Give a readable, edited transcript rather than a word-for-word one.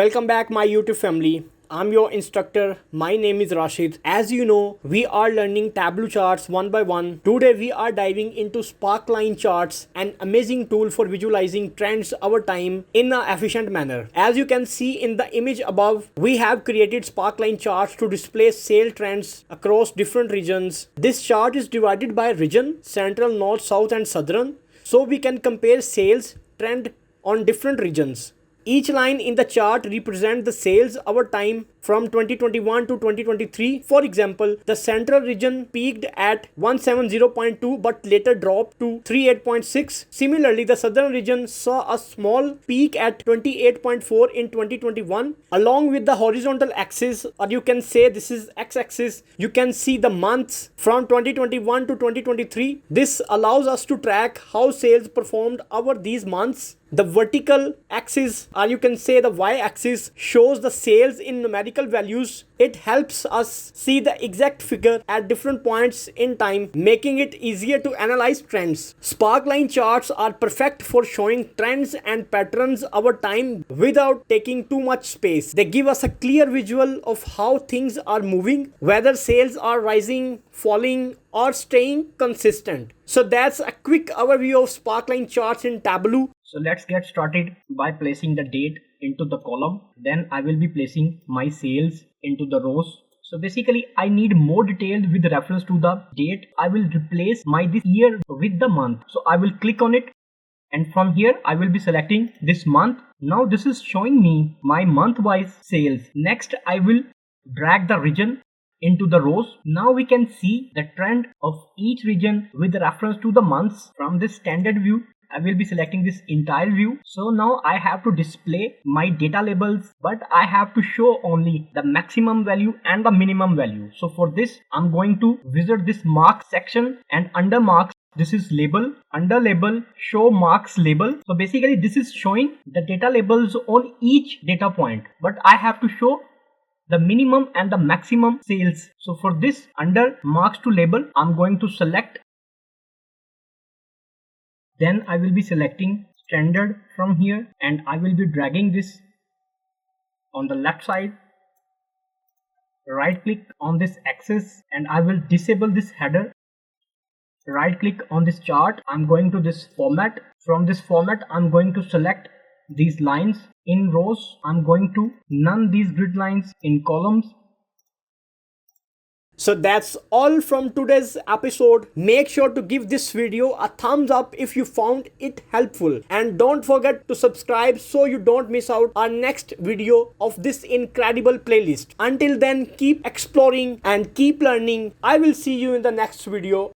Welcome back my YouTube family. I'm your instructor. My name is Rashid. As you know, we are learning Tableau charts one by one. Today we are diving into Sparkline charts, an amazing tool for visualizing trends over time in an efficient manner. As you can see in the image above, we have created Sparkline charts to display sale trends across different regions. This chart is divided by region, central, north, south and southern, so we can compare sales trend on different regions. Each line in the chart represents the sales over time from 2021 to 2023. For example, the central region peaked at 170.2 but later dropped to 38.6. Similarly, the southern region saw a small peak at 28.4 in 2021. Along with the horizontal axis, or you can say this is x-axis, you can see the months from 2021 to 2023. This allows us to track how sales performed over these months. The vertical axis, or you can say the y-axis, shows the sales in numerical values. It helps us see the exact figure at different points in time, making it easier to analyze trends. Sparkline charts are perfect for showing trends and patterns over time without taking too much space. They give us a clear visual of how things are moving, whether sales are rising, falling, or staying consistent. So that's a quick overview of Sparkline charts in Tableau. So let's get started by placing the date into the column. Then I will be placing my sales into the rows. So basically I need more detail with reference to the date. I will replace my this year with the month. So I will click on it, and from here I will be selecting this month. Now this is showing me my month-wise sales. Next I will drag the region into the rows. Now we can see the trend of each region with reference to the months. From this standard view, I will be selecting this entire view. So now I have to display my data labels, but I have to show only the maximum value and the minimum value. So for this, I'm going to visit this marks section, and under marks, this is label. Under label, show marks label. So basically this is showing the data labels on each data point, but I have to show the minimum and the maximum sales. So for this, under marks to label, I'm going to select. Then I will be selecting standard from here, and I will be dragging this on the left side. Right click on this axis and I will disable this header. Right click on this chart. I'm going to this format. From this format, I'm going to select these lines. In rows, I'm going to none these grid lines. In columns. So that's all from today's episode. Make sure to give this video a thumbs up if you found it helpful. And don't forget to subscribe so you don't miss out our next video of this incredible playlist. Until then, keep exploring and keep learning. I will see you in the next video.